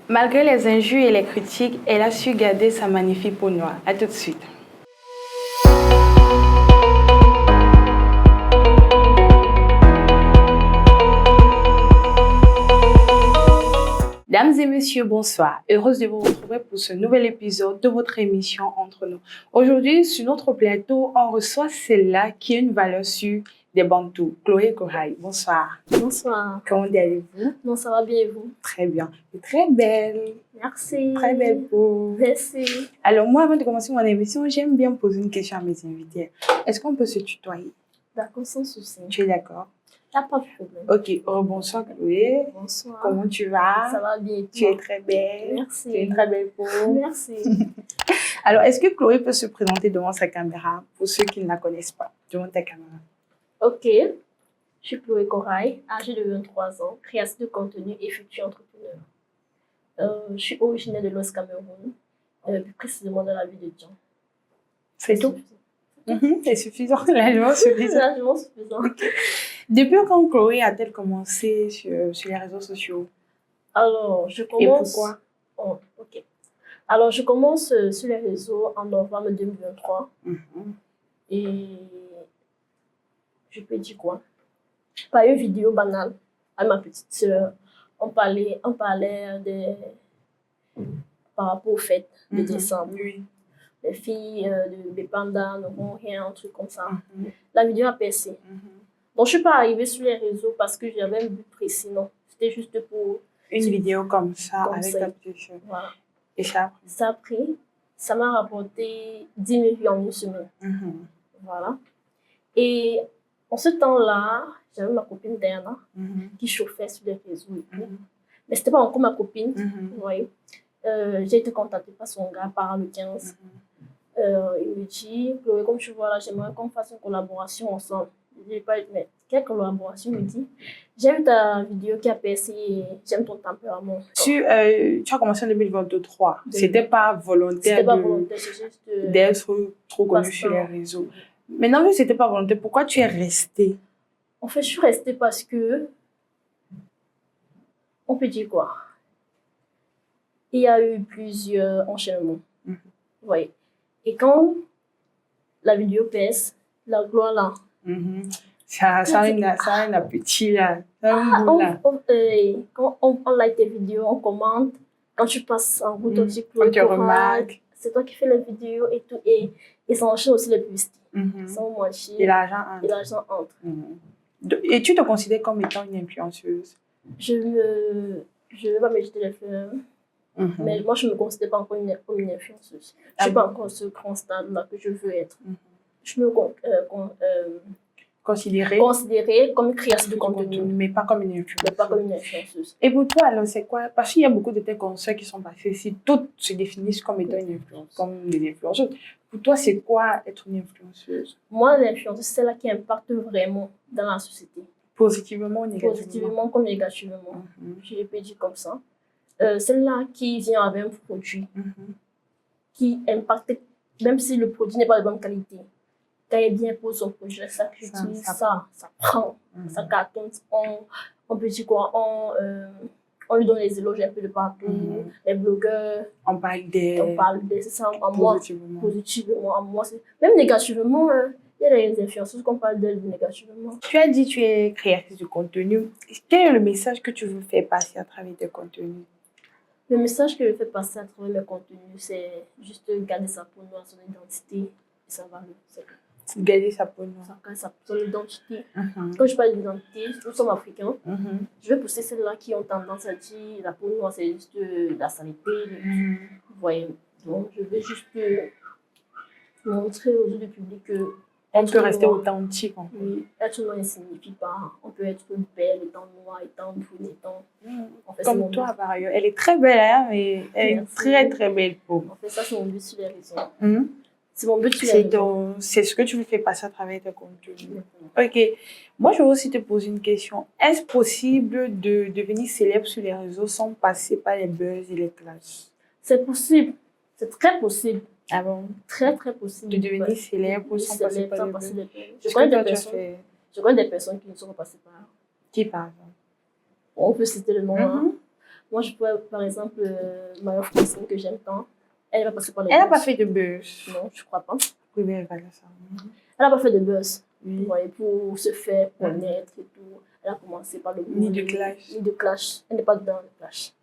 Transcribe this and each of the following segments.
Malgré les injures et les critiques, elle a su garder sa magnifique peau noire. À tout de suite. Mesdames et messieurs, bonsoir. Heureuse de vous retrouver pour ce nouvel épisode de votre émission Entre nous. Aujourd'hui, sur notre plateau, on reçoit celle-là qui a une valeur sûre des Bantous, Chloé Corail. Bonsoir. Bonsoir. Comment allez-vous? Non, ça va bien et vous? Très bien. Et très belle. Merci. Très belle peau. Merci. Alors moi, avant de commencer mon émission, j'aime bien poser une question à mes invités. Est-ce qu'on peut se tutoyer? D'accord, sans souci. Tu es d'accord? Il n'y a pas de problème. Ok. Bonsoir Chloé. Bonsoir. Comment tu vas? Ça va bien. Tu es très belle. Merci. Tu es une très belle peau. Merci. Alors, est-ce que Chloé peut se présenter devant sa caméra pour ceux qui ne la connaissent pas? Devant ta caméra. Ok. Je suis Chloé Corail, âgée de 23 ans, créatrice de contenu et future entrepreneur. Je suis originaire de l'Ouest Cameroun, plus précisément dans la ville de Dian. C'est tout? C'est suffisant. Largement suffisant. Largement suffisant. Depuis quand Chloé a-t-elle commencé sur les réseaux sociaux? Alors, je commence... Et pourquoi? Oh, ok. Alors, je commence sur les réseaux en novembre 2023. Et je peux dire quoi? Par une vidéo banale à ma petite sœur. On parlait par rapport aux fêtes de décembre. Oui. Les filles de Bépanda n'auront rien, un truc comme ça. La vidéo a percé. Donc, je ne suis pas arrivée sur les réseaux parce que j'avais un but précis, non. C'était juste pour... Une vidéo comme ça, avec ça. ta petite sœur. Voilà. Et ça? Ça a pris. Ça m'a rapporté 10 000 vues en une semaine. Voilà. Et en ce temps-là, j'avais ma copine Diana qui chauffait sur les réseaux et tout. Mais ce n'était pas encore ma copine, vous voyez. J'ai été contactée par son gars par le 15. Il me dit, Chloé, comme tu vois là, j'aimerais qu'on fasse une collaboration ensemble. Je dis pas, mais quelle collaboration? Il me dit, j'ai vu ta vidéo qui a percé et j'aime ton tempérament. Tu as commencé en 2023. C'était pas volontaire. C'était pas volontaire, c'est juste d'être trop connue sur les réseaux. Maintenant que c'était pas volontaire, pourquoi tu es restée? En fait, je suis restée parce que, on peut dire quoi? Il y a eu plusieurs enchaînements. Vous voyez. Et quand la vidéo pèse, la gloire là. Ça a un appétit là. Quand on like tes vidéos, on commente. Quand tu passes en route, on dit que tu remarques. C'est toi qui fais les vidéos et tout. Et ça enchaîne aussi les publicités. Sans mentir. Et l'argent entre. Et tu te considères comme étant une influenceuse? Je ne vais pas me jeter les fleurs. Mais moi, je ne me considère pas encore comme une influenceuse. Je ne suis pas encore ce grand stade-là que je veux être. Je me considérer comme une créatrice de contenu. Mais pas comme une influenceuse. Et pour toi, alors, c'est quoi? Parce qu'il y a beaucoup de tes conseils qui sont passés ici. Toutes se définissent comme étant une influence, comme des influenceuses. Pour toi, c'est quoi être une influenceuse? Moi, l'influenceuse, c'est celle qui impacte vraiment dans la société. Positivement ou négativement? Positivement comme négativement. Je peux dire comme ça. Celle-là qui vient avec un produit qui impacte, même si le produit n'est pas de bonne qualité. Quand elle vient pour son projet, ça critique, ça prend, ça cartonne. On peut dire quoi? On lui donne les éloges un peu de partout. Les blogueurs, on parle d'elle, c'est ça, positivement. Moi, même négativement, il y a des influenceuses qu'on parle d'elle négativement. Tu as dit que tu es créatrice de contenu. Quel est le message que tu veux faire passer à travers tes contenus? Le message que je fais passer à travers mes contenus, c'est juste garder sa peau noire, son identité et sa valeur. Garder sa peau noire. Son identité. Quand je parle d'identité, nous sommes africains. Je vais pousser celles-là qui ont tendance à dire la peau noire, c'est juste de la saleté. Vous voyez. Donc, je veux juste montrer aux yeux du public que on peut rester authentique. Oui, être noir ne signifie pas. On peut être belle, étant noire, étant brune, étant. Comme toi, par ailleurs. Elle est très belle, hein, mais elle est très, très belle peau. En fait, ça, c'est mon but sur les réseaux. C'est mon but sur les réseaux. C'est ce que tu veux faire passer à travers tes contenus. Ok. Moi, je veux aussi te poser une question. Est-ce possible de devenir célèbre sur les réseaux sans passer par les buzz et les clashs? C'est possible. C'est très possible. Ah bon? Très, très possible. De devenir célèbre sans passer par les buzz. Je connais des personnes qui ne sont pas passées par. Qui par exemple? On peut citer le nom. Moi, je pourrais, par exemple, ma Francine que j'aime tant, elle va passer par les Elle n'a buzz. pas fait de buzz. Non, je crois pas. Oui, mais elle va dire ça. Elle n'a pas fait de buzz. Oui. Vous voyez, pour se faire connaître et tout. Elle a commencé par le Ni de clash. Ni de clash. Elle n'est pas dans le clash.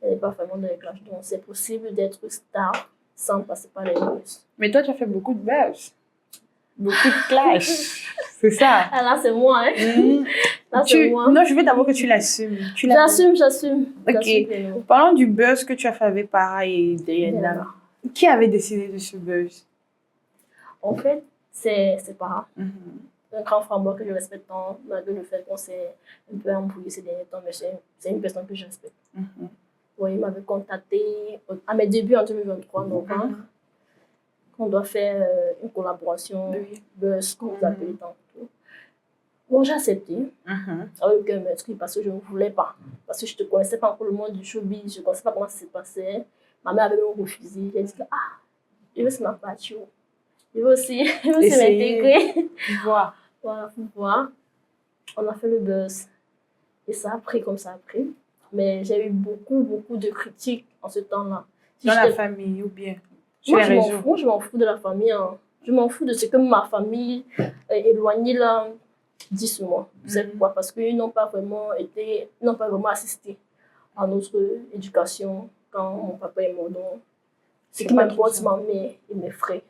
Elle n'est pas vraiment dans le clash. Donc, c'est possible d'être star sans passer par les buzz. Mais toi, tu as fait beaucoup de buzz. Beaucoup de clash. C'est ça. Ah, là, c'est moi, hein. Là, c'est moi. Non, je veux d'abord que tu l'assumes. J'assume. Ok. Parlons du buzz que tu as fait avec Para et Diana. Qui avait décidé de ce buzz? En fait, c'est Para. Un grand frère moi que je respecte tant, malgré le fait qu'on s'est un peu embrouillé ces derniers temps, mais c'est une personne que je respecte. Oui, il m'avait contacté à mes débuts en 2023, novembre, qu'on doit faire une collaboration, buzz, comme vous appelez tantôt. Bon, j'ai accepté, avec un inscrit parce que je ne voulais pas, parce que je ne connaissais pas encore le monde du showbiz, je ne connaissais pas comment ça se passait. Ma mère avait même refusé, j'ai dit que je veux se m'appâcher. Je veux aussi m'intégrer. Voilà, faut voir. On a fait le buzz. Et ça a pris comme ça a pris. Mais j'ai eu beaucoup de critiques en ce temps-là. Dans la famille ou bien sur moi, les réseaux? Moi, je m'en fous de la famille. Hein. Je m'en fous de ce que ma famille éloignée là dit sur moi. C'est pourquoi? Parce qu'ils n'ont pas vraiment assisté à notre éducation quand mon papa est mort. Donc, ce qui m'importe, c'est ma mère et mes frères.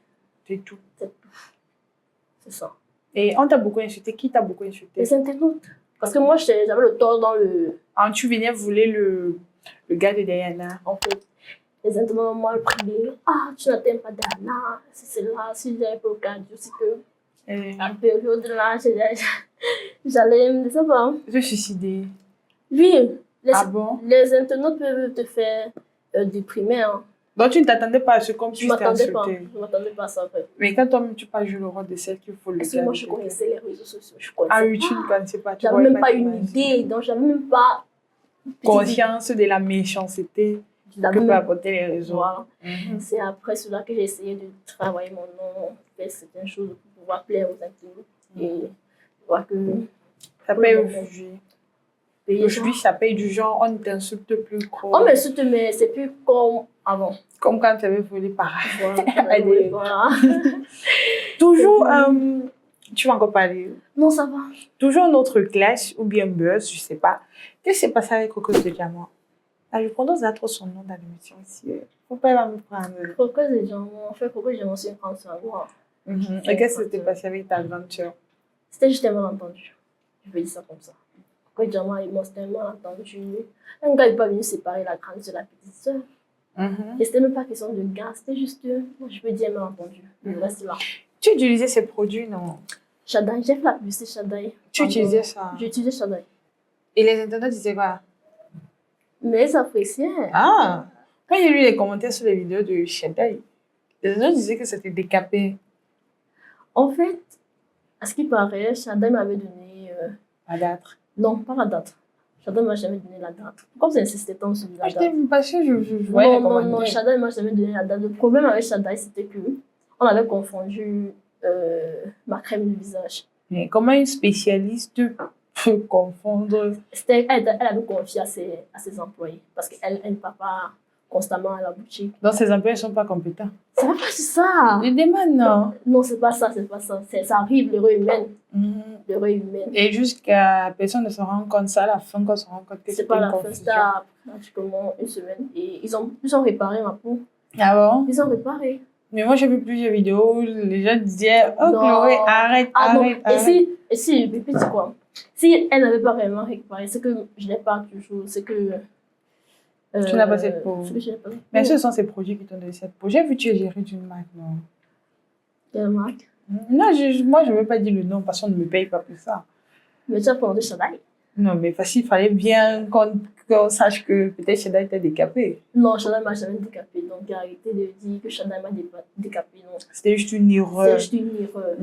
C'est tout. C'est ça. Et on t'a beaucoup insulté. Qui t'a beaucoup insulté? Les internautes. Parce que moi, j'avais le tort dans le... Tu venais voler le gars de Diana. En fait, les internautes m'ont prié. Tu n'atteins pas Diana. C'est là, si j'avais pas le cas, je sais que... En période là, j'allais me savoir. Se suicider. Oui. Bon? Les internautes peuvent te faire déprimer. Hein. Donc, tu ne t'attendais pas à ce comme tu t'es insulté? Je ne m'attendais pas à ça, en fait. Mais quand toi-même, tu pas joué le rôle de celle qui faut le gars. Moi, je connaissais les réseaux sociaux. Oui, tu ne connaissais pas. J'avais même pas une idée. Donc, j'avais même pas... conscience de la méchanceté que peut apporter les réseaux. Voilà. C'est après cela que j'ai essayé de travailler mon nom, faire certaines choses pour pouvoir plaire aux internautes. Et voir que... Ça paye aujourd'hui. Aujourd'hui, ça paye du genre, on ne t'insulte plus. On m'insulte, mais c'est plus comme avant. Comme quand tu avais volé par Voilà. Toujours, tu vas encore parler. Non, ça va. Toujours notre clash ou bien buzz, je sais pas. Qu'est-ce qui s'est passé avec Coco de Diamant? Je prononce trop son nom dans l'émission ici. Faut pas me prendre. Coco de Diamant, en fait, Coco de Diamant, c'est une grande sœur. Et qu'est-ce qui s'était passé avec ta grande sœur? C'était juste un malentendu. Je vais dire ça comme ça. Coco de Diamant et moi, c'était un malentendu. Un gars n'est pas venu séparer la grande sœur de la petite sœur. Et c'était même pas question de gars, c'était juste, je peux dire malentendu. Le reste là. Tu utilisais ces produits, non? Shadai, j'ai fait la publicité Shadai. Tu utilisais ça? J'utilisais Shadai. Et les internautes disaient quoi? Mais ils appréciaient. Moi, j'ai lu les commentaires sur les vidéos de Shadai. Les internautes disaient que c'était décapé. En fait, à ce qui paraît, Shadai m'avait donné... la date? Non, pas la date. Shadai ne m'a jamais donné la date. Pourquoi vous insistez tant sur la date? Je t'ai vu passer, je voyais les commentaires. Non, Shadai ne m'a jamais donné la date. Le problème avec Shadai, c'était que on avait confondu ma crème de visage. Mais comment une spécialiste peut confondre? Elle avait confié à ses employés parce qu'elle ne part pas constamment à la boutique. Donc ses employés ne sont pas compétents? Ça va pas sur ça. Je demande, non? Non, c'est pas ça. Ça arrive, l'erreur humaine. L'erreur humaine. Et jusqu'à personne ne se rend compte, ça à la fin qu'on se rend compte que c'est pas la fin, c'était pratiquement une semaine. Et ils ont réparé ma peau. Ah bon? Ils ont réparé. Mais moi, j'ai vu plusieurs vidéos où les gens disaient « Oh, Chloé, arrête. » Et si, Pipi, c'est quoi? Si elle n'avait pas vraiment réparé, c'est que je n'ai pas toujours, c'est que... tu n'as pas cette peau. Mais ce sont ces produits qui t'ont donné cette peau. J'ai vu que tu es gérée d'une marque, non? Quelle marque? Non, moi, je ne veux pas dire le nom parce qu'on ne me paye pas pour ça. Mais tu as parlé de Shadai? Non, mais parce qu'il fallait bien qu'on sache que peut-être Shadai était décapé. Non, Shadai m'a jamais décapé. Donc, arrêtez de dire que Shadai m'a décapé. C'était juste une erreur. C'est juste une erreur.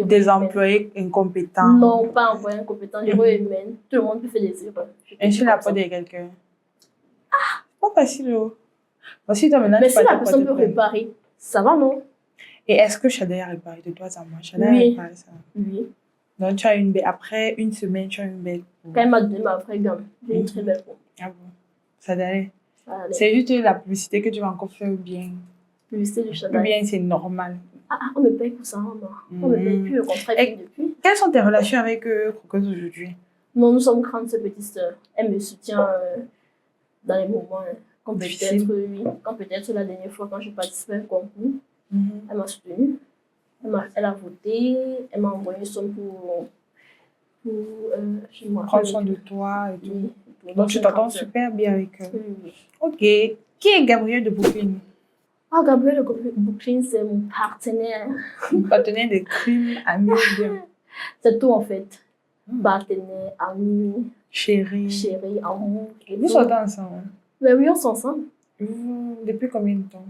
Des employés incompétents. Non, pas employés incompétents. L'erreur humaine. Tout le monde peut faire des erreurs. Insulte la peau de quelqu'un. C'est pas facile. Voici toi maintenant. Mais si la personne peut réparer, ça va, non? Et est-ce que Shadai a réparé de toi à moi? Shadai a réparé ça? Oui. Donc, tu as une belle. Après une semaine, tu as une belle peau. Quand elle m'a donné ma vraie gamme, j'ai une très belle peau. Ah bon? Ça allait. Ça allait. C'est juste la publicité que tu vas encore faire ou bien? Publicité du Ou Chanel. bien c'est normal? On me paye pour ça, non. On me paye plus, le contrat est fini depuis. Quelles sont tes relations avec Croqueuse aujourd'hui? Non, nous sommes grandes petites sœurs. Elle me soutient dans les moments quand Difficile. peut-être la dernière fois quand je participais à un concours, elle m'a soutenue. Elle a voté, elle m'a envoyé une somme pour Prendre soin de toi et tout. Oui. Donc tu t'entends super bien avec eux. Oui. Ok. Qui est Gabriel de Brooklyn? Ah, Gabriel de Brooklyn, c'est mon partenaire. Partenaire de crime, ami bien. C'est tout en fait. Partenaire, ami, Chérie. amour. Vous sortez ensemble? Ben oui, on s'ensemble. Depuis combien de temps?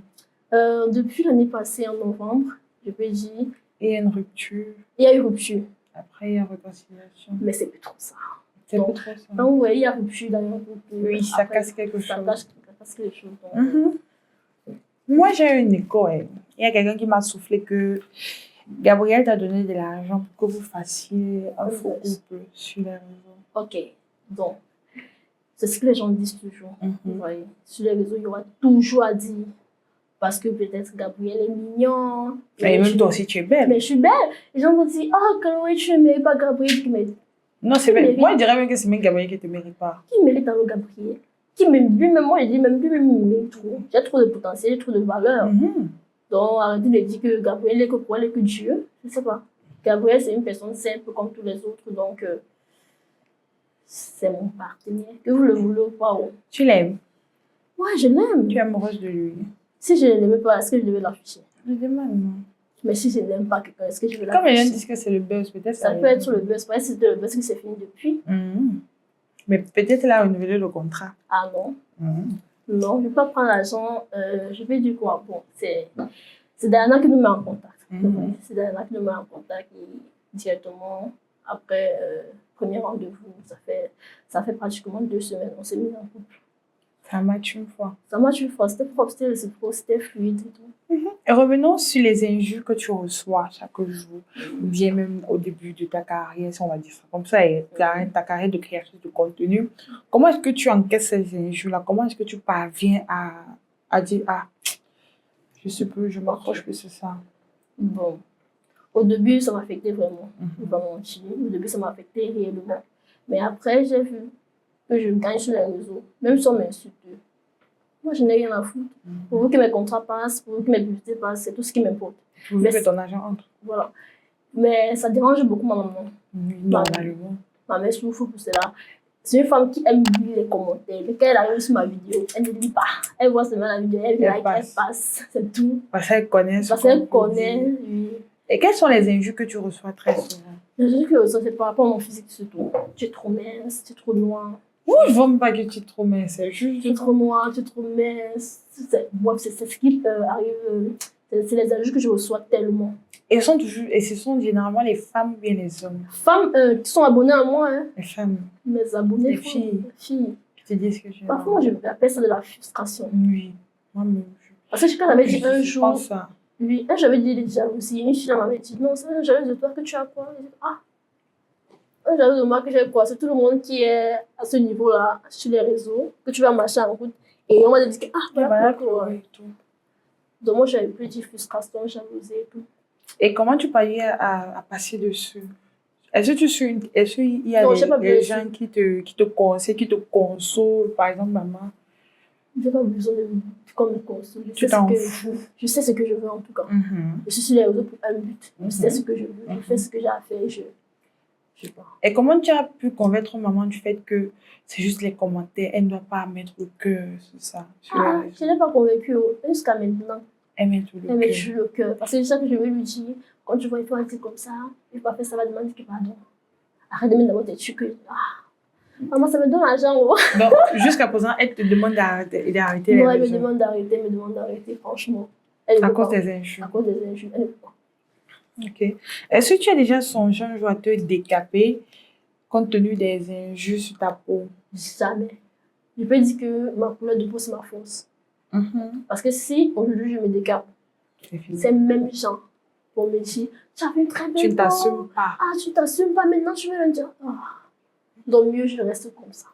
Depuis l'année passée, en novembre, je peux dire. Et il y a une rupture. Il y a eu rupture. Après, il y a réconciliation. Mais c'est plus trop ça. C'est plus trop ça. Donc, oui, il y a rupture dans le couple. Oui, ça casse quelque chose. Ça casse quelque chose. Donc, Moi, j'ai eu une école. Il y a quelqu'un qui m'a soufflé que Gabriel t'a donné de l'argent pour que vous fassiez un faux couple sur les réseaux. Ok, donc, c'est ce que les gens disent toujours. Vous voyez, sur les réseaux, il y aura toujours à dire. Parce que peut-être Gabriel est mignon. Mais même toi aussi, tu es belle. Mais je suis belle. Les gens vont dire, Chloé, tu ne mérites pas Gabriel. Mais non, c'est belle. Moi, je dirais même que c'est même Gabriel qui ne te mérite pas. qui mérite alors Gabriel? Qui m'aime lui-même? Moi, je dis même lui-même, il m'aime trop. J'ai trop de potentiel, j'ai trop de valeur. Donc, arrêtez de dire que Gabriel est que quoi, il est que Dieu. Je ne sais pas. Gabriel, c'est une personne simple comme tous les autres. Donc, c'est mon partenaire. Que vous le voulez ou pas. Oh. Tu l'aimes? Ouais, je l'aime. Tu es amoureuse de lui? Si je ne l'aimais pas, est-ce que je devais l'afficher? Je demande, non. Mais si je n'aime pas quelqu'un, est-ce que je vais l'afficher? Comme les gens disent que c'est le buzz, peut-être ça peut être le buzz. Peut-être que c'était le buzz qui s'est fini depuis. Mais peut-être elle a renouvelé le contrat. Ah non. Non, je ne vais pas prendre l'argent. Je vais dire quoi? Bon, c'est Diana qui nous met en contact. C'est Diana qui nous met en contact et directement après premier rendez-vous, ça fait pratiquement 2 semaines, on s'est mis en couple. Ça match une fois. Ça match une fois, c'était propre, c'était réciproque, c'était fluide et tout. Et revenons sur les injures que tu reçois chaque jour, ou bien même au début de ta carrière, si on va dire ça comme ça, et ta carrière de créatrice de contenu. Comment est-ce que tu encaisses ces injures-là? Comment est-ce que tu parviens à dire, je m'approche que c'est ça? Bon, au début, ça m'affectait vraiment. Je ne vais pas mentir. Au début, ça m'affectait réellement. Mais après, j'ai vu que je gagne sur les réseaux, même si on m'insulte. Moi, je n'ai rien à foutre. Pour vous que mes contrats passent, pour vous que mes publicités passent, c'est tout ce qui m'importe. Pour vous que ton argent entre. Voilà. Mais ça dérange beaucoup ma maman. Normalement. Ma mère souffre pour cela. C'est une femme qui aime lire les commentaires. Mais quand elle arrive sur ma vidéo, elle ne lit pas. Elle voit seulement la vidéo, elle passe. C'est tout. Parce qu'elle connaît. Parce qu'elle connaît, oui. Et quelles sont les injures que tu reçois très souvent? Les injures que je reçois, c'est par rapport à mon physique surtout. Tu es trop mince, tu es trop noire. Je ne vois pas que tu es trop mince, c'est juste. Tu es trop noire, tu es trop mince. C'est ce qui arrive. C'est les injures que je reçois tellement. Et ce sont généralement les femmes ou bien les hommes? Femmes qui sont abonnées à moi. Hein. Les femmes. Mes abonnés. Les filles. Qui te disent que tu es. Parfois, moi, je appelle ça de la frustration. Oui. Moi-même. Parce que quand j'avais dit un jour. Je pense ça. Oui, j'avais dit des jalousies. Une fille m'avait dit non, c'est un jalouse de toi que tu as quoi? Je dis, un jaloux de moi que j'ai quoi? C'est tout le monde qui est à ce niveau-là sur les réseaux, que tu vas marcher en route. Et on m'a dit que voilà quoi. Donc moi, j'avais plus de frustration, jalousie et tout. Et comment tu parviens à passer dessus? Est-ce qu'il y a des gens qui te conseillent, qui te consolent, par exemple, maman? Je n'ai pas besoin qu'on me console. Je sais ce que je veux en tout cas. Je suis sur les réseaux pour un but. Je sais ce que je veux. Je fais ce que j'ai à faire. Je sais pas. Et comment tu as pu convaincre maman du fait que c'est juste les commentaires, elle ne doit pas mettre le cœur sur ça? Je ne l'ai pas convaincue jusqu'à maintenant. Elle met toujours le cœur. Parce que c'est ça que je veux lui dire. Quand tu vois une fois comme ça, je ne vais pas faire ça, va demander que pardon. Arrête de mettre d'abord tes trucs. Maman, ça me donne l'argent. Donc, jusqu'à présent, elle te demande d'arrêter. Non, elle me demande d'arrêter, franchement. À cause des injures. À cause des injures, elle ne peut pas. Ok. Est-ce que tu as déjà songé un jour à te décaper compte tenu des injures sur ta peau? Jamais. Je peux dire que ma couleur de peau, c'est ma force. Parce que si aujourd'hui je me décape, c'est même gens pour me dire tu as fait une très belle peau. Tu ne t'assumes pas. Tu ne t'assumes pas maintenant, tu veux me dire. Donc mieux, je reste comme ça.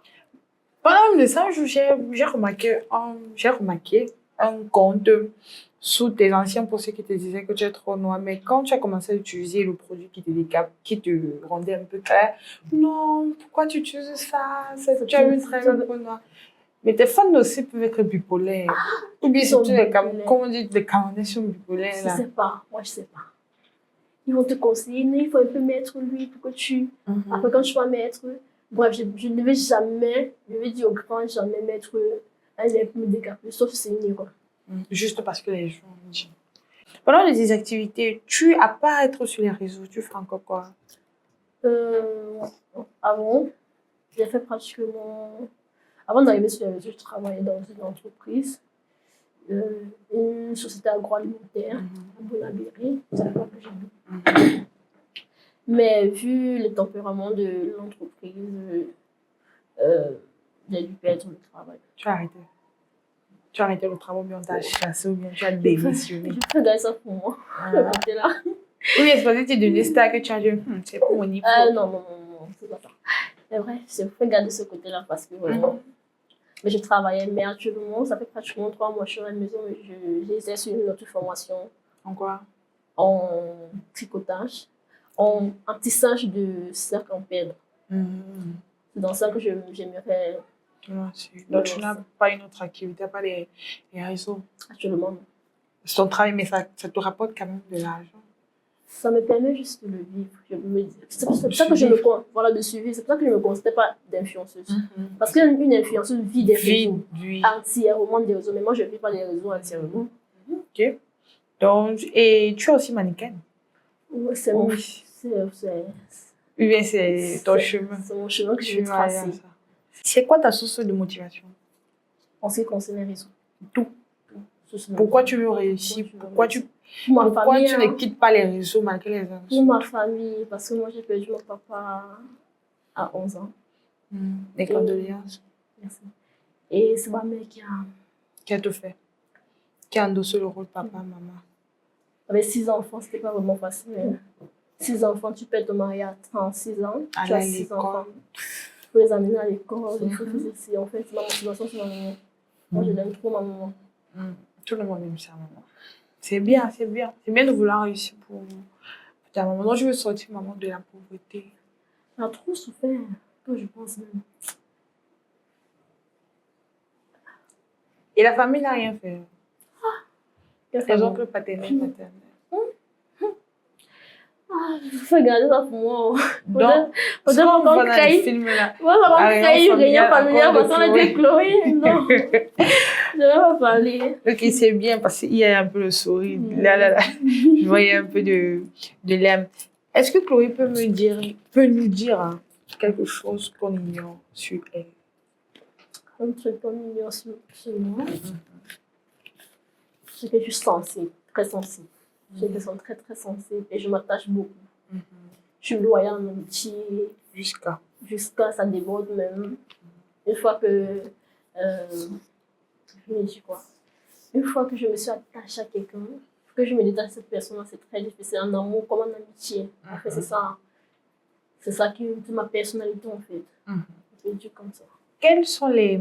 Pendant le ça, j'ai remarqué un compte sous tes anciens posts qui te disaient que tu es trop noir. Mais quand tu as commencé à utiliser le produit qui te rendait un peu clair, non, pourquoi tu utilises ça? Tu as une très belle peau noire. Mais tes fans aussi peuvent être bipolaires. Ou bien surtout comment on dit, les Camerounais sont bipolaires. Je sais pas, moi je sais pas. Ils vont te conseiller, non, il faut un peu mettre lui pour que tu... Après, quand tu vas mettre... Bref, je ne vais jamais, je vais dire au grand, jamais mettre un lait pour me décaper, sauf si c'est une erreur. Juste parce que les gens disent. Pendant les activités, tu n'as pas à être sur les réseaux, tu fais encore quoi? Avant, j'ai fait pratiquement... Avant d'arriver sur les réseaux, je travaillais dans une entreprise, une société agroalimentaire à Bonabéry, c'est là que j'ai vu. Mais vu le tempérament de l'entreprise, j'ai dû perdre le travail. Tu as arrêté? Tu as arrêté le travail, ou bien on t'a chassé, ou bien tu as démissionné? Je fais garder ça pour moi, le côté là. Oui, c'est parce que tu es devenue star que tu as dit, c'est pour mon niveau. Non, c'est pas ça. C'est vrai, je fais garder ce côté-là parce que vraiment... Mais je travaillais, mais actuellement, ça fait pratiquement 3 mois que je suis à la maison, mais j'exerce une autre formation. En quoi? En tricotage, en tissage de cercle en pèbre. C'est dans ça que j'aimerais... Donc, tu n'as pas une autre activité, pas les réseaux? Actuellement, non. C'est ton travail, mais ça te rapporte quand même de l'argent. Ça me permet juste de le vivre. C'est pour ça que je me... Voilà, de suivre. C'est pour ça que je ne me considère pas d'influenceuse. Parce qu'une influenceuse vit des réseaux entièrement des réseaux. Mais moi, je ne vis pas des réseaux entièrement. Ok. Donc, et tu es aussi mannequin? Oui, c'est mon... Oui, c'est ton chemin. C'est mon chemin que je vais tracer. C'est quoi ta source de motivation? En ce qui concerne les réseaux. Tout. Pourquoi tu veux réussir? Pourquoi tu ne quittes pas les réseaux malgré les réseaux? Pour ma famille, parce que moi j'ai perdu mon papa à 11 ans. Les condoléances. Merci. Et c'est ma mère qui a tout fait? Qui a endossé le rôle papa, maman? Avec 6 enfants, c'était pas vraiment facile. 6 enfants, tu perds ton mari à 36 ans. Tu as 6 enfants. Il faut les amener à l'école, il faut tout ceci. En fait, ma motivation, c'est ma maman. Moi, je l'aime trop, ma maman. Tout le monde aime sa maman. C'est bien, c'est bien. C'est bien de vouloir réussir pour ta maman. Moi, je veux sortir maman de la pauvreté. Elle a trop souffert, que je pense même. Et la famille n'a rien fait. Les oncles paternels, maternels. Il faut garder ça pour moi. Donc, peut-être qu'on crée une réunion familiale parce qu'on a dit Chloé. Non, je ne vais pas parler. Ok, c'est bien parce qu'il y a un peu le sourire. Là. Je voyais un peu de l'âme. Est-ce que Chloé peut nous dire quelque chose qu'on ignore sur elle? Un truc qu'on ignore sur moi. C'est que je suis sensible, très sensible. Je suis une personne très, très sensible et je m'attache beaucoup. Je suis loyale en amitié. Jusqu'à ça déborde même. Une fois que... je me dis quoi? Une fois que je me suis attachée à quelqu'un, que je me détache de cette personne, c'est très difficile. En amour comme en amitié. En fait, c'est ça qui est ma personnalité, en fait. Je vais dire comme ça. Quelles sont les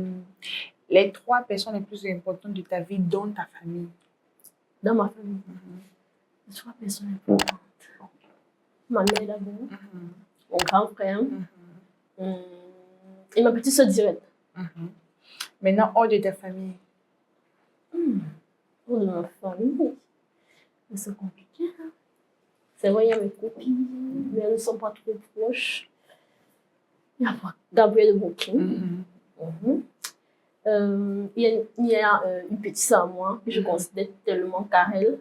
3 personnes les plus importantes de ta vie dans ta famille? Dans ma famille? Les 3 personnes importantes. Ma mère d'abord, mon grand frère et ma petite soeur directe. Maintenant, hors de ta famille? Hors de ma famille? Mais c'est compliqué. Hein? C'est vrai, il y a mes copines, mais elles ne sont pas trop proches. Il y a Gabriel de Bouquin. Il y a une petite sœur à moi que je considère tellement Karel.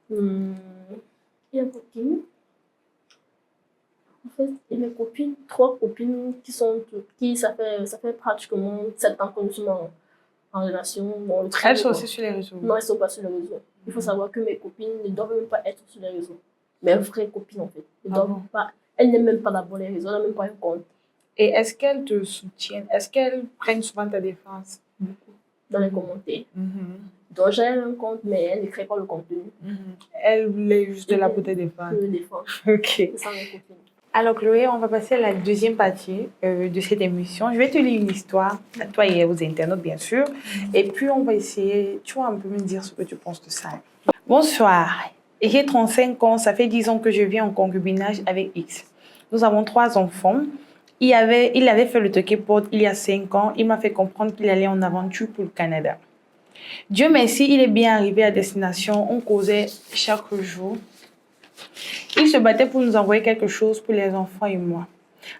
Il y a Bouquin. En fait, et mes copines, 3 copines ça fait pratiquement 7 ans que nous sommes en relation. Bon, elles sont aussi sur les réseaux? Non, elles ne sont pas sur les réseaux. Il faut savoir que mes copines ne doivent même pas être sur les réseaux. Mes vraies copines, en fait. Elles n'aiment même pas d'abord les réseaux, elles n'ont même pas un compte. Et est-ce qu'elles te soutiennent? Est-ce qu'elles prennent souvent ta défense? Beaucoup. Dans les commentaires. Donc j'ai un compte, mais elle ne crée pas le contenu. Elle voulait juste de la beauté des femmes. Je le défends. Ok. C'est ça mes copines. Alors Chloé, on va passer à la deuxième partie de cette émission. Je vais te lire une histoire, à toi et aux internautes bien sûr. Et puis on va essayer, tu vas un peu me dire ce que tu penses de ça. Bonsoir, j'ai 35 ans, ça fait 10 ans que je vis en concubinage avec X. Nous avons 3 enfants. Il avait fait le Tokyo-Port il y a 5 ans. Il m'a fait comprendre qu'il allait en aventure pour le Canada. Dieu merci, il est bien arrivé à destination. On causait chaque jour. Il se battait pour nous envoyer quelque chose pour les enfants et moi.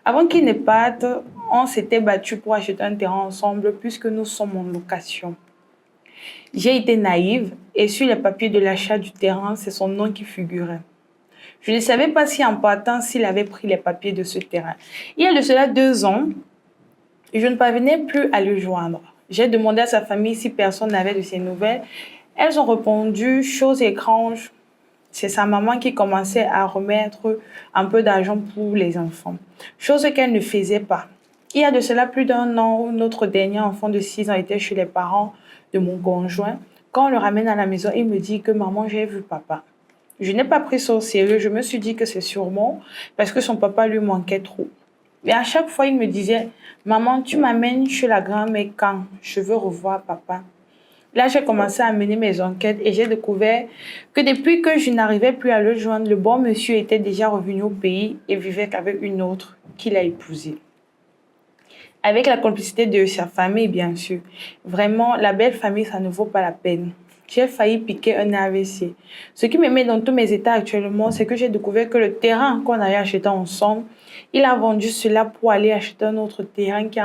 Avant qu'il ne parte, on s'était battu pour acheter un terrain ensemble puisque nous sommes en location. J'ai été naïve et sur les papiers de l'achat du terrain, c'est son nom qui figurait. Je ne savais pas si en partant, s'il avait pris les papiers de ce terrain. Il y a de cela 2 ans, je ne parvenais plus à le joindre. J'ai demandé à sa famille si personne n'avait de ses nouvelles. Elles ont répondu, chose étrange, c'est sa maman qui commençait à remettre un peu d'argent pour les enfants, chose qu'elle ne faisait pas. Il y a de cela plus d'1 an où notre dernier enfant de 6 ans était chez les parents de mon conjoint. Quand on le ramène à la maison, il me dit que maman, j'ai vu papa. Je n'ai pas pris ça au sérieux. Je me suis dit que c'est sûrement parce que son papa lui manquait trop. Mais à chaque fois, il me disait, maman, tu m'amènes chez la grand-mère quand je veux revoir papa. Là, j'ai commencé à mener mes enquêtes et j'ai découvert que depuis que je n'arrivais plus à le joindre, le bon monsieur était déjà revenu au pays et vivait avec une autre qu'il a épousée. Avec la complicité de sa famille, bien sûr. Vraiment, la belle famille, ça ne vaut pas la peine. J'ai failli piquer un AVC. Ce qui me met dans tous mes états actuellement, c'est que j'ai découvert que le terrain qu'on avait acheté ensemble, il a vendu cela pour aller acheter un autre terrain qu'il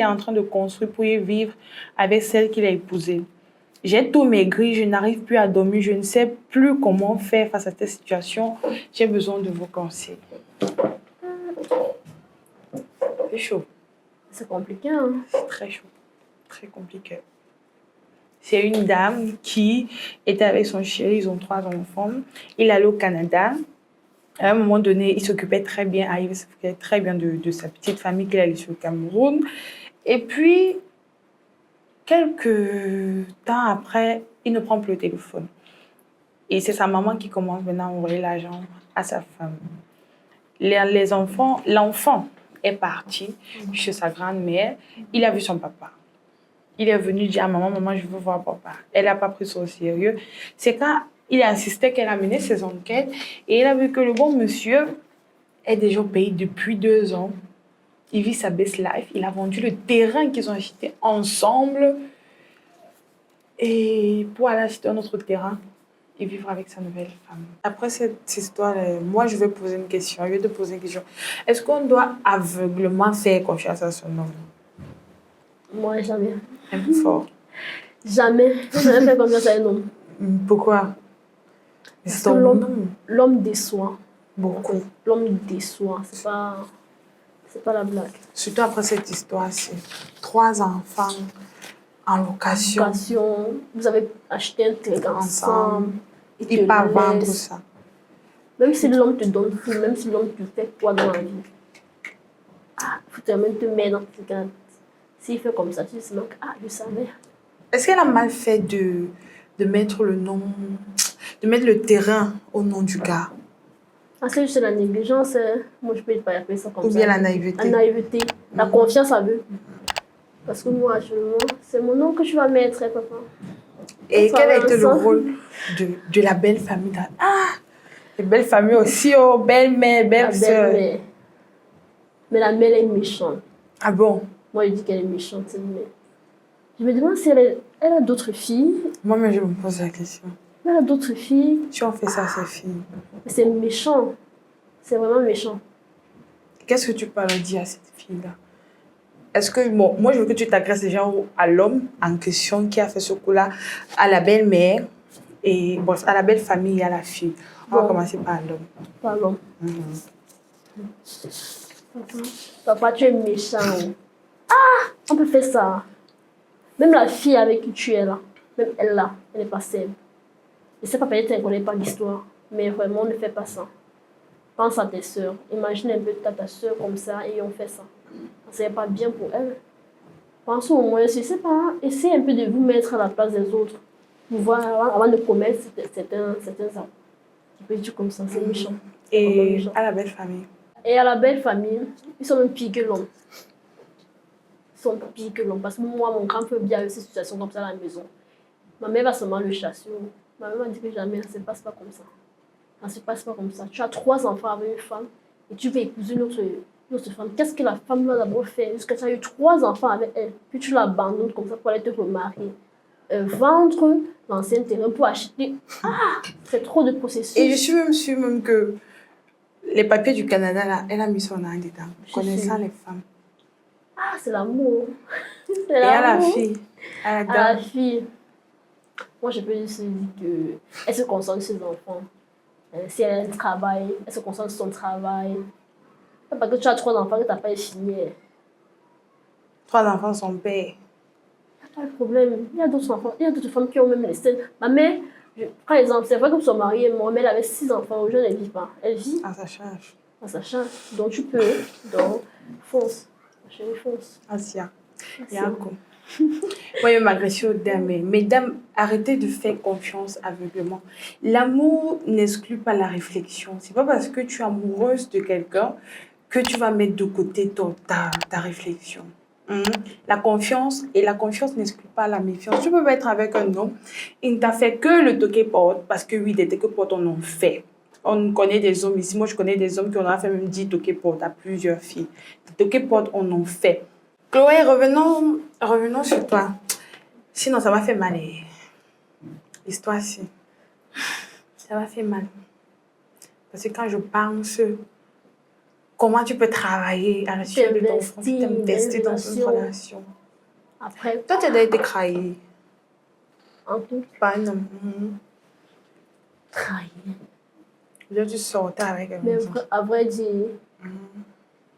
est en train de construire pour y vivre avec celle qu'il a épousée. J'ai tout maigri, je n'arrive plus à dormir, je ne sais plus comment faire face à cette situation. J'ai besoin de vos conseils. C'est chaud. C'est compliqué, hein? C'est très chaud, très compliqué. C'est une dame qui était avec son chéri, ils ont 3 enfants. Il allait au Canada. À un moment donné, il s'occupait très bien, il s'occupait très bien de sa petite famille qu'il allait sur le Cameroun. Et puis, quelques temps après, il ne prend plus le téléphone. Et c'est sa maman qui commence maintenant à envoyer l'argent à sa femme. Les enfants, l'enfant est parti chez sa grand-mère. Il a vu son papa. Il est venu dire à maman, maman, je veux voir papa. Elle n'a pas pris ça au sérieux. C'est quand il insistait qu'elle a mené ses enquêtes et il a vu que le bon monsieur est déjà au pays depuis 2 ans. Il vit sa best life. Il a vendu le terrain qu'ils ont acheté ensemble et pour aller acheter un autre terrain et vivre avec sa nouvelle femme. Après cette histoire, moi, je vais poser une question. Je vais te poser une question. Est-ce qu'on doit aveuglément faire confiance à son homme? Moi, jamais. Un peu fort. Jamais. Je ne jamais fait confiance à un homme. Pourquoi? Parce que l'homme déçoit. Beaucoup. L'homme déçoit. C'est pas la blague. Surtout après cette histoire-ci. 3 enfants en location. Vous avez acheté un terrain ensemble. Il ne peut pas vendre ça. Même si l'homme te donne tout, même si l'homme te fait quoi dans la vie. Il faut quand même te mettre dans tes gardes. S'il fait comme ça, tu te dis, je savais. Est-ce qu'elle a mal fait de mettre le nom, de mettre le terrain au nom du gars? C'est juste la négligence. Moi, je ne peux pas appeler ça comme ça. Ou bien la naïveté. La naïveté. La confiance en eux. Parce que moi, actuellement, c'est mon nom que tu vas mettre, papa. Et quel a été le rôle de la belle famille? Les belles familles aussi, belle-mère, belle-sœur. Mais la mère est méchante. Ah bon? Moi, je dis qu'elle est méchante, cette mère. Je me demande si elle a d'autres filles. Moi-même, je me pose la question. Elle a d'autres filles. Si on fait ça à ses filles. C'est méchant. C'est vraiment méchant. Qu'est-ce que tu peux leur dire à cette fille-là? Est-ce que, moi, je veux que tu t'agresses déjà à l'homme en question qui a fait ce coup-là, à la belle-mère, et bref, à la belle famille et à la fille. On va commencer par l'homme. Par l'homme. Papa, tu es méchant. On peut faire ça. Même la fille avec qui tu es là, même elle là, elle n'est pas saine. Je ne sais pas, peut-être qu'elle ne connaît pas l'histoire, mais vraiment, ne fais pas ça. Pense à tes soeurs. Imagine un peu ta soeur comme ça et on fait ça. Ce n'est pas bien pour elle. Pense au moins, je ne sais pas, essayez un peu de vous mettre à la place des autres. Pour voir, avant de commettre certains actes. Tu peux dire comme ça, c'est méchant. Et à la belle famille? Et à la belle famille, ils sont même pires que l'homme. Ils sont pires que l'homme. Parce que moi, mon grand frère vit avec ces situations comme ça à la maison. Ma mère va seulement le chasser. Ma mère m'a dit que jamais, ça ne se passe pas comme ça. Ça ne se passe pas comme ça. Tu as 3 enfants avec une femme et tu veux épouser une autre femme. Qu'est-ce que la femme va d'abord faire jusqu'à ce que tu as eu 3 enfants avec elle, puis tu l'abandonnes comme ça pour aller te remarier. Vendre l'ancien terrain pour acheter. Ah, c'est trop de processus. Et je suis même sûre même que les papiers du Canada, là, elle a mis son nom dedans. Connaissant les femmes. Ah, c'est l'amour. Et à la fille. À la fille. Moi, je peux juste dire qu'elle se concentre sur ses enfants. Si elle a un travail, elle se concentre sur son travail. C'est parce que tu as 3 enfants que tu n'as pas signé. 3 enfants, son père. Pas de problème. Il y a d'autres enfants, il y a d'autres femmes qui ont même les scènes. Ma mère, par exemple, c'est vrai que son mari est mort, mais elle avait 6 enfants. Aujourd'hui, elle ne vit pas. Elle vit. À sa charge. À sa charge. Donc, tu peux. Donc, fonce. Ma chérie, fonce. Asia. Yako. Moi, je m'agresse aux dames. Mesdames, arrêtez de faire confiance aveuglément. L'amour n'exclut pas la réflexion. C'est pas parce que tu es amoureuse de quelqu'un que tu vas mettre de côté ta réflexion. La confiance n'exclut pas la méfiance. Tu peux être avec un homme, il ne t'a fait que le toquer porte, parce que oui, des toquer porte, on en fait. On connaît des hommes ici, moi je connais des hommes qui ont fait même 10 toquer porte à plusieurs filles. Des toquer porte, on en fait. Chloé, revenons sur toi. Sinon, ça m'a fait mal. L'histoire-ci, ça m'a fait mal. Parce que quand je pense comment tu peux travailler à la suite de ton frère, t'investir dans une relation. Après, toi, tu as été trahi. En tout. Pas un homme. Trahi. Là, tu sortais avec un mais à vrai dire,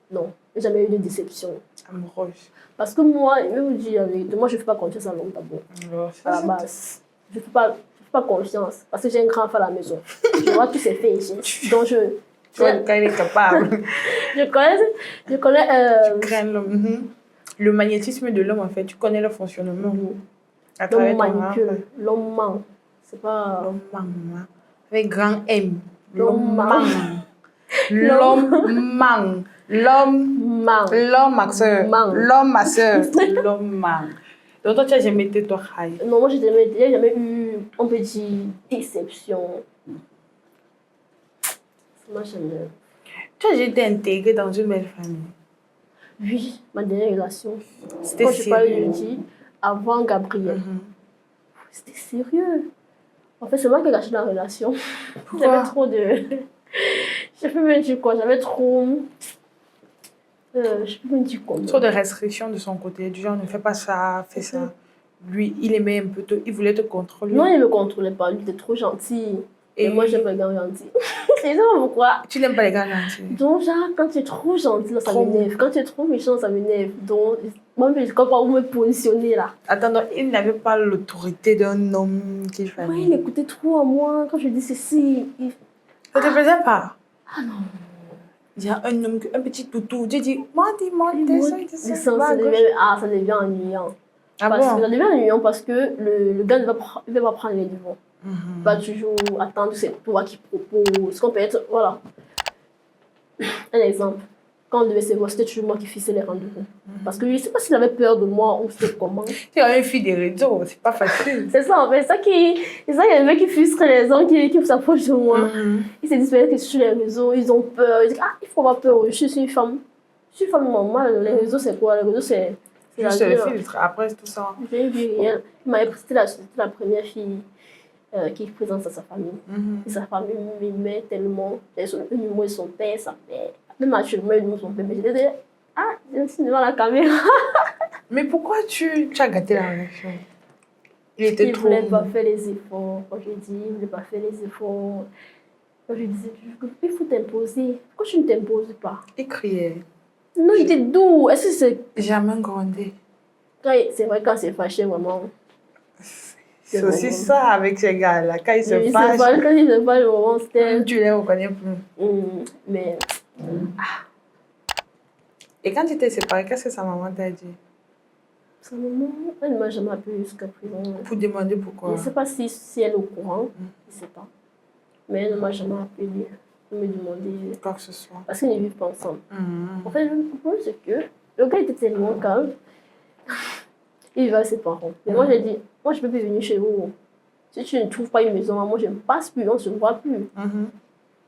non, j'ai jamais eu de déception. Amoureuse. Parce que moi, je vais vous dire, moi, je ne fais pas confiance à l'homme d'abord. À la base. Je ne fais pas confiance. Parce que j'ai un grand frère à la maison. Je vois tous ses faits ici. Donc, tu vois quand il est capable. je connais. Tu crains l'homme. Le magnétisme de l'homme, en fait, tu connais le fonctionnement. L'homme manipule. L'homme ment. C'est pas. L'homme ment. Avec grand M. L'homme ment. L'homme ment. L'homme ment. L'homme, ma soeur. L'homme, ma soeur. L'homme ment. Donc, toi, tu n'as jamais été toi, Khaï? Non, moi, j'ai jamais eu, on peut dire, déception. Moi, j'aime. Tu as déjà été intégrée dans une belle famille? Oui, ma dernière relation. C'était quand je sérieux? parlais de avant Gabriel. C'était sérieux. En fait, c'est moi qui ai gâché la relation. J'avais trop de... Je peux même dire quoi? J'avais trop... je peux même dire quoi? Trop de restrictions de son côté. Du genre, ne fais pas ça, fais ça. Lui, il aimait un peu, il voulait te contrôler. Non, il ne me contrôlait pas. Lui, il était trop gentil. Et moi, j'aime pas les gars gentils. Je sais pas pourquoi. Tu n'aimes pas les gars gentils? Donc, genre, quand tu es trop gentil, là, ça m'énerve. Quand tu es trop méchant, ça m'énerve. Donc, moi, je sais pas où me positionner là. Attends, donc, il n'avait pas l'autorité d'un homme qu'il fallait. Oui, il écoutait trop à moi. Quand je dis ceci, Ça te plaisait pas? Ah non. Il y a un homme, un petit toutou. J'ai dit, moi, dis-moi, ça devient ennuyant. Ah parce bon? que ça devient ennuyant parce que le gars ne va pas prendre les devants. Pas toujours attendre, c'est toi qui propose. Qu'on peut être, voilà. Un exemple. Quand on devait se voir, c'était toujours moi qui fixais les rendez-vous. Parce que je ne sais pas s'il avait peur de moi ou c'est comment. Tu es une fille des réseaux, c'est pas facile. C'est ça, en fait. Il y a des mecs qui frustrent les gens qui s'approchent de moi. Ils se disent que sur les réseaux, ils ont peur. Ils disent, il faut pas peur, je suis une femme. Je suis une femme normale. Les réseaux, c'est quoi? Les réseaux, c'est juste le filtre, après tout ça. J'ai vu rien. C'était la première fille qui présente à sa famille. Et sa famille m'aimait tellement. Le numéro de son père, sa mère. Même actuellement, le numéro de son père. Mais j'ai dit, je suis devant la caméra. Mais pourquoi tu as gâté la relation? Il ne voulait pas faire les efforts. Quand je dis, il ne voulait pas faire les efforts. Quand je disais, il faut t'imposer. Pourquoi tu ne t'imposes pas? Il criait. Non, il était doux. Est-ce que c'est... Jamais grandi. C'est vrai, quand c'est fâché, vraiment... C'est aussi ça avec ces gars-là. Quand ils se fâchent... Quand ils se fâchent, vraiment, c'était... Tu les reconnais plus. Mais... Et quand tu t'es séparée, qu'est-ce que sa maman t'a dit? Sa maman, elle ne m'a jamais appelé jusqu'à présent. Pour demander pourquoi? Je ne sais pas si elle est au courant. Je ne sais pas. Mais elle ne m'a jamais appelé. pour me demander quoi que ce soit. parce qu'ils ne vivent pas ensemble. En fait, le problème, c'est que le gars était tellement calme. Il vivait avec ses parents. Mais moi, j'ai dit, moi, je ne peux plus venir chez vous. Si tu ne trouves pas une maison, moi, je ne passe plus, on ne se voit plus.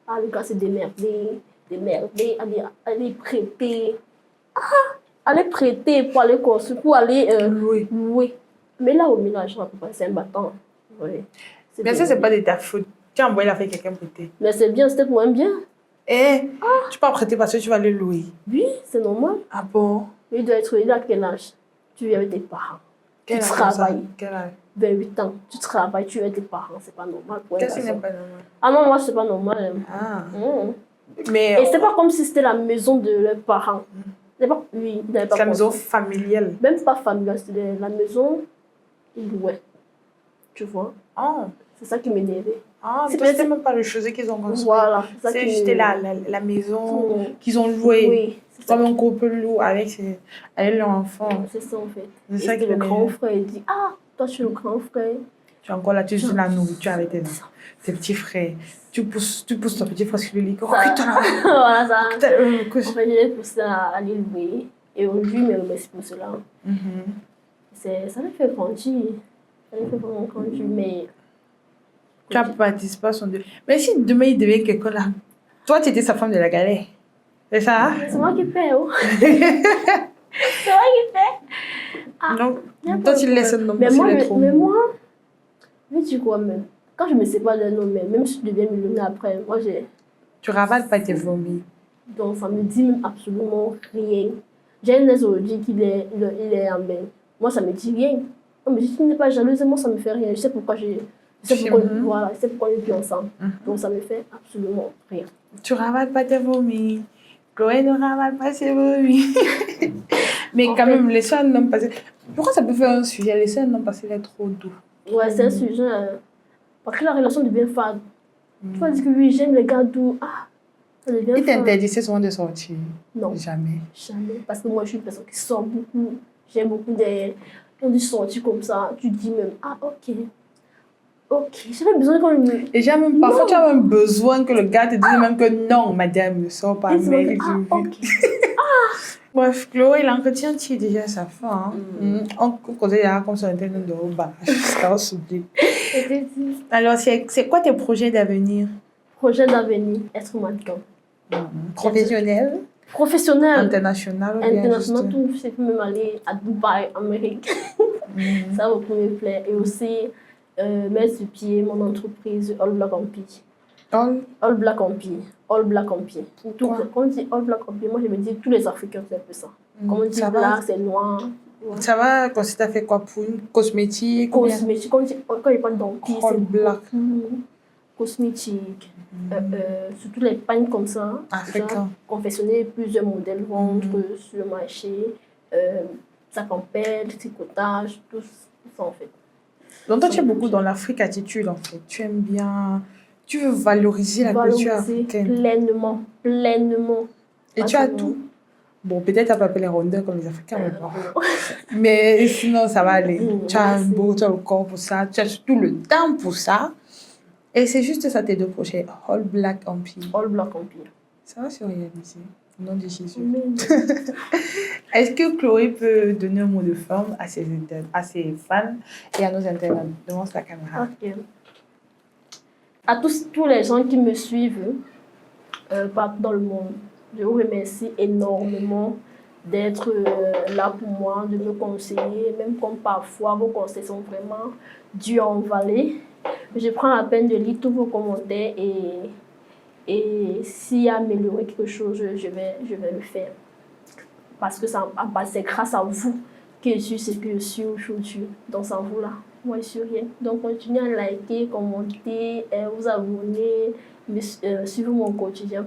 Ah, le gars s'est démerdé, aller prêter. Aller prêter pour aller construire, pour aller louer. Mais là, au ménage, c'est un bâton. Oui. Mais ça, c'est pas de ta faute. Tu as envoyé la faire quelqu'un prêter. Mais c'est bien, c'était pour un bien. Tu peux prêter parce que tu vas le louer. Oui, c'est normal. Ah bon? Il a quel âge? Tu vis avec tes parents. Tu travailles. Quel âge? 28 ans. Tu travailles, tu es avec tes parents. C'est pas normal pour un garçon. Qu'est-ce qui n'est pas normal? Ah non, moi, c'est pas normal. Mais et c'est pas comme si c'était la maison de leurs parents. C'est pas, c'est la maison familiale. Même pas familiale, c'était la maison ils louaient. Tu vois? C'est ça qui m'énervait. C'est peut-être même pas le chose qu'ils ont construit. Voilà. C'est juste la maison qu'ils ont louée. Oui. Comme un couple loue avec leur enfant. C'est ça en fait. C'est ça que le grand frère dit, toi tu es le grand frère. Tu es encore là, tu es la nourriture avec tes petits frères. Tu pousses ton petit frère sur le lit. Voilà ça. En fait, je l'ai poussé à aller louer. Et lui me remercie pour cela. Ça l'a fait grandir. Ça l'a fait vraiment grandir. Mais tu as participé à son deuil. Mais si demain il devient quelqu'un là, toi tu étais sa femme de la galère. C'est ça? C'est moi qui paie. C'est moi qui paie. Donc, toi tu laisses un homme passer les trous. Mais moi, tu crois même, quand je me sépare d'un homme, même si je deviens millionnaire après, moi j'ai... Tu ravales pas tes vomis. Donc ça me dit même absolument rien. J'ai un ex aujourd'hui qu'il est en bain. Moi ça me dit rien. Mais si tu n'es pas jalouse, moi ça me fait rien. Je sais pourquoi on est plus ensemble. Donc ça me fait absolument rien. Tu ravales pas tes vomis. Chloé ne ravale pas ses vomis. Mais quand même, laissez un homme passer. Pourquoi ça peut faire un sujet? Laisser un homme passer, il est trop doux. Ouais, c'est un sujet. Parce que la relation devient fade. Tu vas dire que oui, j'aime les gars doux. Ça devient fade. Il t'interdisait souvent de sortir? Non. Jamais. Parce que moi, je suis une personne qui sort beaucoup. J'aime beaucoup quand tu sortis comme ça, tu dis même, ok, j'avais besoin qu'on me... Et parfois, tu as même besoin que le gars te dise même que non, madame, ne sors pas. Mais Bref, Chloé, l'entretien, tu es déjà sa fin. On causait déjà comme ça, on était dans le bas. Jusqu'à s'oublier. Alors, c'est quoi tes projets d'avenir? Projets d'avenir, être mannequin. Professionnel? Professionnel. International? International, tout. Je peux même aller à Dubaï, Amérique. Ça va me plaire. Et aussi, mettre sur pied mon entreprise All Black Empire. All Black Empire. All Black Empire. Quand on dit All Black Empire, moi je me dis tous les Africains, c'est un peu ça. Comme on dit black, c'est noir. Ouais. Ça va quand tu as fait quoi pour une cosmétique? Cosmétique. Quand il parle d'empire, c'est black. Cosmétique. Surtout les pagnes comme ça. Africain. Confectionner plusieurs modèles, vendre sur le marché. Sac en pelle, tricotage, tout ça en fait. Donc toi, tu es beaucoup dans l'Afrique attitude en fait. Tu aimes bien... Tu veux valoriser la culture africaine. Pleinement. Et tu as tout. Bon, peut-être tu n'as pas appelé les rondeurs comme les Africains, mais bon. Mais sinon, ça va aller. Tu as le corps pour ça. Tu as tout le temps pour ça. Et c'est juste ça tes deux projets. All Black Empire. All Black Empire. Ça va se réaliser. Au nom de Jésus. Est-ce que Chloé peut donner un mot de forme à ses fans et à nos internautes? Devant la caméra. Ok. À tous les gens qui me suivent partout dans le monde, je vous remercie énormément d'être là pour moi, de me conseiller, même comme parfois vos conseils sont vraiment durs en vallée. Je prends la peine de lire tous vos commentaires et s'il y a amélioré quelque chose, je vais le faire. Parce que c'est grâce à vous que je suis ce que je suis aujourd'hui. Donc sans vous là, moi je suis rien. Donc continuez à liker, commenter, vous abonner, suivre mon quotidien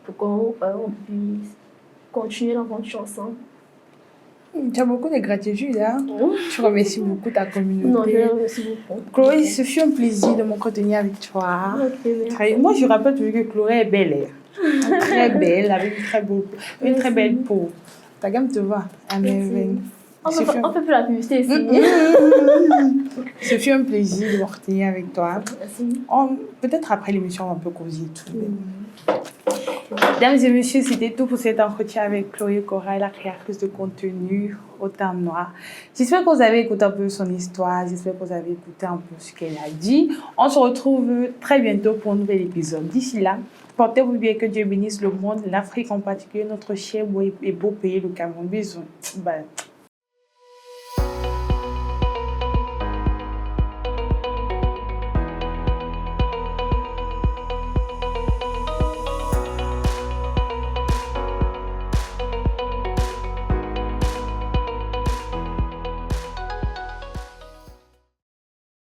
pour qu'on puisse continuer l'aventure ensemble. Tu as beaucoup de gratitude, hein? Tu remercies beaucoup ta communauté. Non, je remercie beaucoup. Chloé, ce fut un plaisir de m'entretenir avec toi. Okay, moi, je rappelle toujours que Chloé est belle. Très belle, avec une très belle peau. Ta gamme te va à merveille. On fait plus la publicité ici. fut un plaisir de me retenir avec toi. Merci. Peut-être après l'émission, on peut causer tout. Mesdames et messieurs, c'était tout pour cet entretien avec Chloé Corail, la créatrice de contenu au Temps Noir. J'espère que vous avez écouté un peu son histoire, j'espère que vous avez écouté un peu ce qu'elle a dit. On se retrouve très bientôt pour un nouvel épisode. D'ici là, portez-vous bien, que Dieu bénisse le monde, l'Afrique en particulier, notre cher et beau pays, le Cameroun. Bisous. Bye.